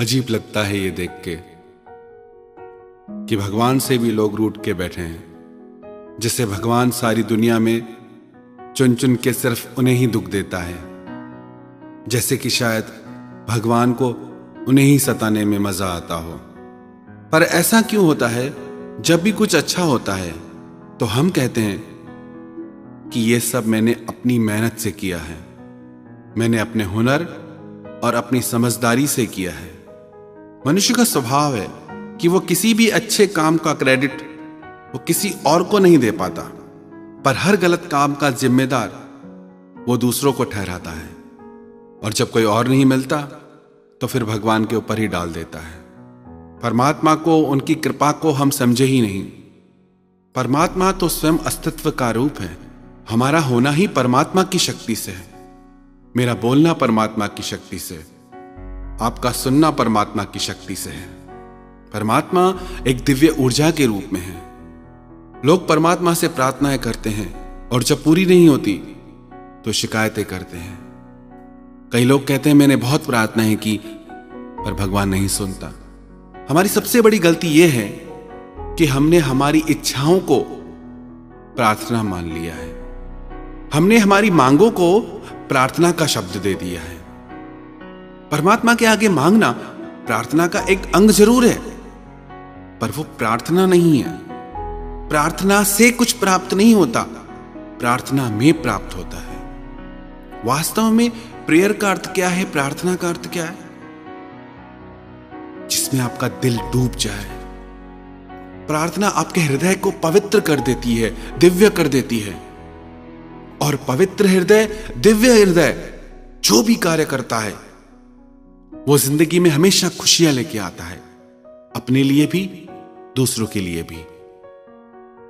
अजीब लगता है ये देख के कि भगवान से भी लोग रूठ के बैठे हैं। जिसे भगवान सारी दुनिया में चुन चुन के सिर्फ उन्हें ही दुख देता है, जैसे कि शायद भगवान को उन्हें ही सताने में मजा आता हो। पर ऐसा क्यों होता है? जब भी कुछ अच्छा होता है तो हम कहते हैं कि ये सब मैंने अपनी मेहनत से किया है, मैंने अपने हुनर और अपनी समझदारी से किया है। मनुष्य का स्वभाव है कि वो किसी भी अच्छे काम का क्रेडिट वो किसी और को नहीं दे पाता, पर हर गलत काम का जिम्मेदार वो दूसरों को ठहराता है, और जब कोई और नहीं मिलता तो फिर भगवान के ऊपर ही डाल देता है। परमात्मा को, उनकी कृपा को हम समझे ही नहीं। परमात्मा तो स्वयं अस्तित्व का रूप है। हमारा होना ही परमात्मा की शक्ति से है। मेरा बोलना परमात्मा की शक्ति से, आपका सुनना परमात्मा की शक्ति से है। परमात्मा एक दिव्य ऊर्जा के रूप में है। लोग परमात्मा से प्रार्थनाएं करते हैं और जब पूरी नहीं होती तो शिकायतें करते हैं। कई लोग कहते हैं मैंने बहुत प्रार्थनाएं की पर भगवान नहीं सुनता। हमारी सबसे बड़ी गलती यह है कि हमने हमारी इच्छाओं को प्रार्थना मान लिया है। हमने हमारी मांगों को प्रार्थना का शब्द दे दिया है। परमात्मा के आगे मांगना प्रार्थना का एक अंग जरूर है, पर वो प्रार्थना नहीं है। प्रार्थना से कुछ प्राप्त नहीं होता, प्रार्थना में प्राप्त होता है। वास्तव में प्रेयर का अर्थ क्या है, प्रार्थना का अर्थ क्या है? जिसमें आपका दिल डूब जाए। प्रार्थना आपके हृदय को पवित्र कर देती है, दिव्य कर देती है। और पवित्र हृदय, दिव्य हृदय जो भी कार्य करता है वो जिंदगी में हमेशा खुशियां लेके आता है, अपने लिए भी दूसरों के लिए भी।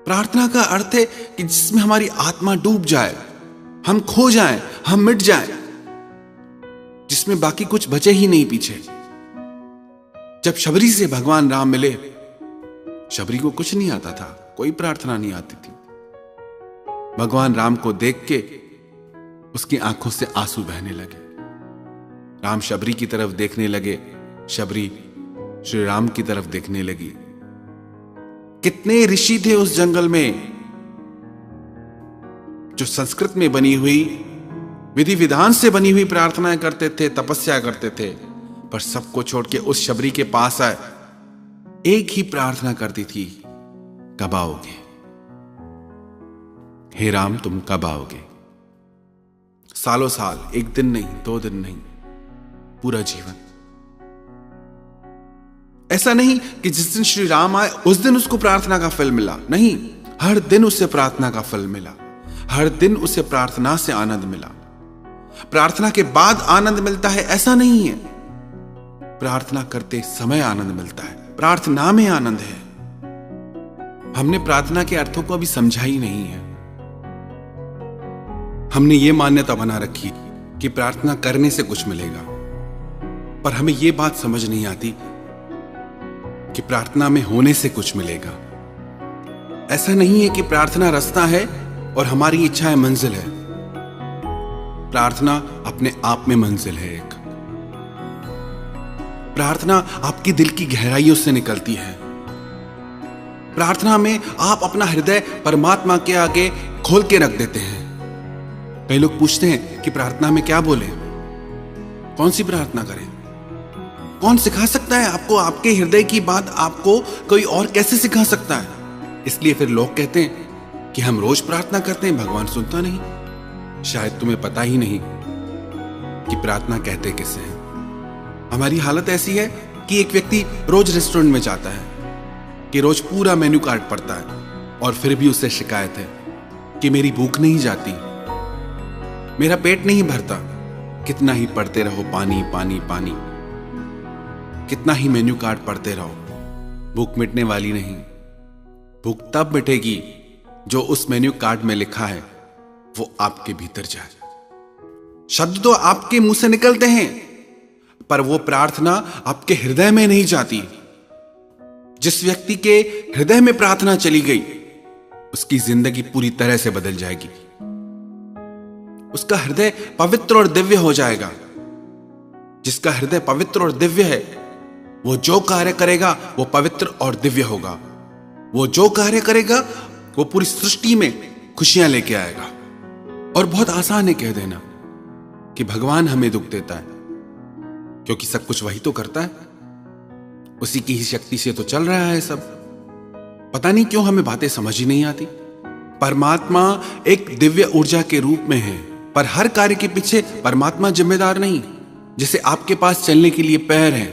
प्रार्थना का अर्थ है कि जिसमें हमारी आत्मा डूब जाए, हम खो जाएं, हम मिट जाएं, जिसमें बाकी कुछ बचे ही नहीं पीछे। जब शबरी से भगवान राम मिले, शबरी को कुछ नहीं आता था, कोई प्रार्थना नहीं आती थी। भगवान राम को देख के उसकी आंखों से आंसू बहने लगे। राम शबरी की तरफ देखने लगे, शबरी श्री राम की तरफ देखने लगी। कितने ऋषि थे उस जंगल में जो संस्कृत में बनी हुई, विधि विधान से बनी हुई प्रार्थनाएं करते थे, तपस्या करते थे, पर सबको छोड़ के उस शबरी के पास आए। एक ही प्रार्थना करती थी, कब आओगे हे राम, तुम कब आओगे? सालों साल, एक दिन नहीं, 2 दिन नहीं, पूरा जीवन। ऐसा नहीं कि जिस दिन श्री राम आए उस दिन उसको प्रार्थना का फल मिला, नहीं, हर दिन उसे प्रार्थना का फल मिला। हर दिन उसे प्रार्थना से आनंद मिला। प्रार्थना के बाद आनंद मिलता है ऐसा नहीं है, प्रार्थना करते समय आनंद मिलता है। प्रार्थना में आनंद है। हमने प्रार्थना के अर्थों को अभी समझा ही नहीं है। हमने ये मान्यता बना रखी कि प्रार्थना करने से कुछ मिलेगा, पर हमें ये बात समझ नहीं आती कि प्रार्थना में होने से कुछ मिलेगा। ऐसा नहीं है कि प्रार्थना रास्ता है और हमारी इच्छाएं मंजिल है। प्रार्थना अपने आप में मंजिल है। एक प्रार्थना आपकी दिल की गहराइयों से निकलती है। प्रार्थना में आप अपना हृदय परमात्मा के आगे खोल के रख देते हैं। कई लोग पूछते हैं कि प्रार्थना में क्या बोले, कौन सी प्रार्थना करें? कौन सिखा सकता है आपको? आपके हृदय की बात आपको कोई और कैसे सिखा सकता है? इसलिए फिर लोग कहते हैं कि हम रोज प्रार्थना करते हैं, भगवान सुनता नहीं। शायद तुम्हें पता ही नहीं कि प्रार्थना कहते किसे हैं। हमारी हालत ऐसी है कि एक व्यक्ति रोज रेस्टोरेंट में जाता है, कि रोज पूरा मेन्यू कार्ड पढ़ता है, और फिर भी उसे शिकायत है कि मेरी भूख नहीं जाती, मेरा पेट नहीं भरता। कितना ही पढ़ते रहो, पानी पानी पानी, कितना ही मेन्यू कार्ड पढ़ते रहो, भूख मिटने वाली नहीं। भूख तब मिटेगी जो उस मेन्यू कार्ड में लिखा है वो आपके भीतर जाए। शब्द तो आपके मुंह से निकलते हैं, पर वो प्रार्थना आपके हृदय में नहीं जाती। जिस व्यक्ति के हृदय में प्रार्थना चली गई, उसकी जिंदगी पूरी तरह से बदल जाएगी। उसका हृदय पवित्र और दिव्य हो जाएगा। जिसका हृदय पवित्र और दिव्य है वो जो कार्य करेगा वो पवित्र और दिव्य होगा। वो जो कार्य करेगा वो पूरी सृष्टि में खुशियां लेके आएगा। और बहुत आसान है कह देना कि भगवान हमें दुख देता है, क्योंकि सब कुछ वही तो करता है, उसी की ही शक्ति से तो चल रहा है सब। पता नहीं क्यों हमें बातें समझ ही नहीं आती। परमात्मा एक दिव्य ऊर्जा के रूप में है, पर हर कार्य के पीछे परमात्मा जिम्मेदार नहीं। जैसे आपके पास चलने के लिए पैर हैं,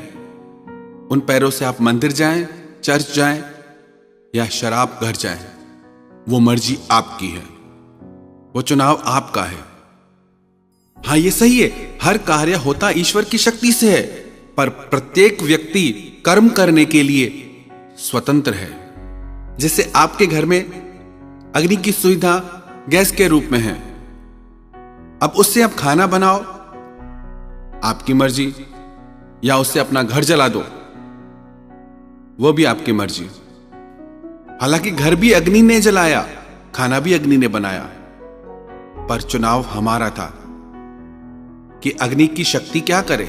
उन पैरों से आप मंदिर जाएं, चर्च जाएं या शराब घर जाएं, वो मर्जी आपकी है, वो चुनाव आपका है। हां, ये सही है, हर कार्य होता ईश्वर की शक्ति से है, पर प्रत्येक व्यक्ति कर्म करने के लिए स्वतंत्र है। जैसे आपके घर में अग्नि की सुविधा गैस के रूप में है, अब उससे आप खाना बनाओ, आपकी मर्जी, या उससे अपना घर जला दो, वो भी आपकी मर्जी। हालांकि घर भी अग्नि ने जलाया, खाना भी अग्नि ने बनाया, पर चुनाव हमारा था कि अग्नि की शक्ति क्या करे।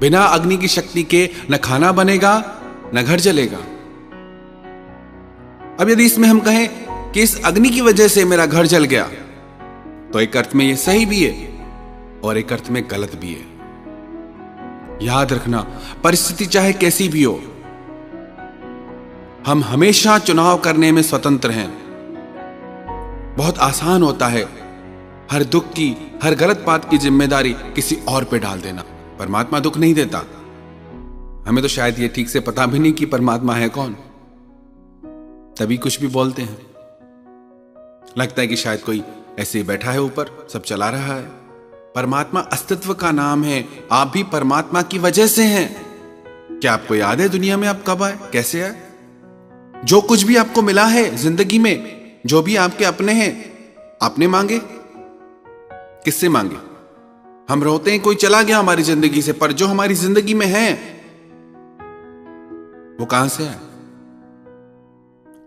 बिना अग्नि की शक्ति के न खाना बनेगा न घर जलेगा। अब यदि इसमें हम कहें कि इस अग्नि की वजह से मेरा घर जल गया, तो एक अर्थ में यह सही भी है और एक अर्थ में गलत भी है। याद रखना, परिस्थिति चाहे कैसी भी हो, हम हमेशा चुनाव करने में स्वतंत्र हैं। बहुत आसान होता है हर दुख की, हर गलत बात की जिम्मेदारी किसी और पे डाल देना। परमात्मा दुख नहीं देता। हमें तो शायद ये ठीक से पता भी नहीं कि परमात्मा है कौन, तभी कुछ भी बोलते हैं। लगता है कि शायद कोई ऐसे ही बैठा है ऊपर, सब चला रहा है। परमात्मा अस्तित्व का नाम है। आप भी परमात्मा की वजह से हैं। क्या आपको याद है दुनिया में आप कब आए, कैसे आए? जो कुछ भी आपको मिला है जिंदगी में, जो भी आपके अपने हैं, आपने मांगे? किससे मांगे? हम रोते हैं कोई चला गया हमारी जिंदगी से, पर जो हमारी जिंदगी में है वो कहां से है?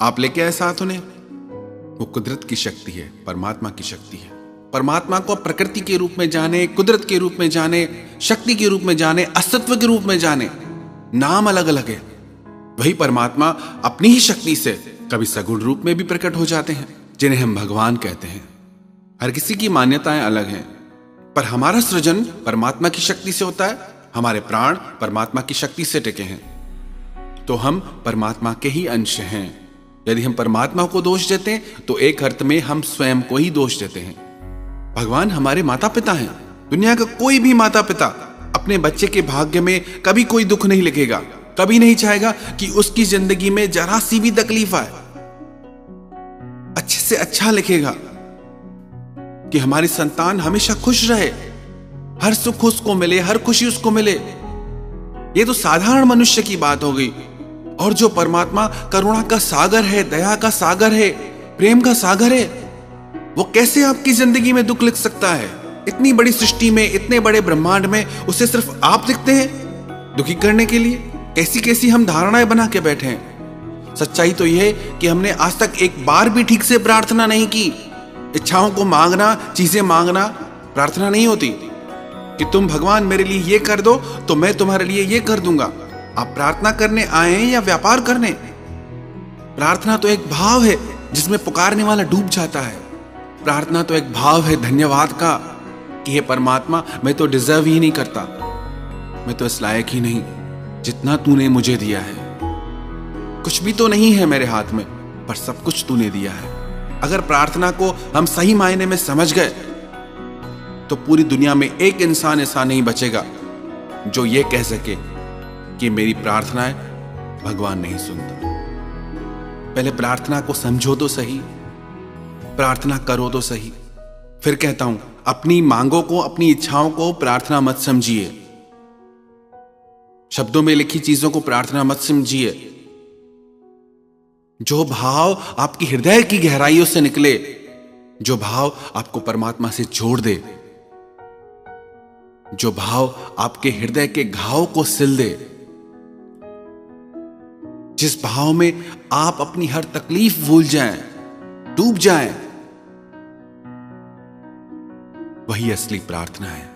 आप लेके आए साथ उन्हें? वो कुदरत की शक्ति है, परमात्मा की शक्ति है। परमात्मा को प्रकृति के रूप में जाने, कुदरत के रूप में जाने, शक्ति के रूप में जाने, अस्तित्व के रूप में जाने। नाम अलग अलग है, वही परमात्मा अपनी ही शक्ति से कभी सगुण रूप में भी प्रकट हो जाते हैं, जिन्हें हम भगवान कहते हैं। हर किसी की मान्यताएं अलग हैं, पर हमारा सृजन परमात्मा की शक्ति से होता है। हमारे प्राण परमात्मा की शक्ति से टिके हैं, तो हम परमात्मा के ही अंश हैं। यदि हम परमात्मा को दोष देते हैं तो एक अर्थ में हम स्वयं को ही दोष देते हैं। भगवान हमारे माता पिता हैं। दुनिया का कोई भी माता पिता अपने बच्चे के भाग्य में कभी कोई दुख नहीं लिखेगा, कभी नहीं चाहेगा कि उसकी जिंदगी में जरा सी भी तकलीफ आए। अच्छे से अच्छा लिखेगा कि हमारी संतान हमेशा खुश रहे, हर सुख उसको मिले, हर खुशी उसको मिले। ये तो साधारण मनुष्य की बात हो गई। और जो परमात्मा करुणा का सागर है, दया का सागर है, प्रेम का सागर है, वो कैसे आपकी जिंदगी में दुख लिख सकता है? इतनी बड़ी सृष्टि में, इतने बड़े ब्रह्मांड में उसे सिर्फ आप दिखते हैं दुखी करने के लिए। कैसी कैसी हम धारणाएं बना के बैठे हैं। सच्चाई तो यह है कि हमने आज तक एक बार भी ठीक से प्रार्थना नहीं की। इच्छाओं को मांगना, चीजें मांगना प्रार्थना नहीं होती कि तुम भगवान मेरे लिए ये कर दो तो मैं तुम्हारे लिए ये कर दूंगा। आप प्रार्थना करने आए हैं या व्यापार करने? प्रार्थना तो एक भाव है जिसमें पुकारने वाला डूब जाता है। प्रार्थना तो एक भाव है धन्यवाद का कि हे परमात्मा, मैं तो डिजर्व ही नहीं करता, मैं तो इस लायक ही नहीं जितना तूने मुझे दिया है। कुछ भी तो नहीं है मेरे हाथ में, पर सब कुछ तूने दिया है। अगर प्रार्थना को हम सही मायने में समझ गए तो पूरी दुनिया में एक इंसान ऐसा नहीं बचेगा जो ये कह सके कि मेरी प्रार्थनाएं भगवान नहीं सुनता। पहले प्रार्थना को समझो तो सही, प्रार्थना करो तो सही। फिर कहता हूं, अपनी मांगों को, अपनी इच्छाओं को प्रार्थना मत समझिए। शब्दों में लिखी चीजों को प्रार्थना मत समझिए। जो भाव आपकी हृदय की गहराइयों से निकले, जो भाव आपको परमात्मा से जोड़ दे, जो भाव आपके हृदय के घाव को सिल दे, जिस भाव में आप अपनी हर तकलीफ भूल जाएं, डूब जाएं, वही असली प्रार्थना है।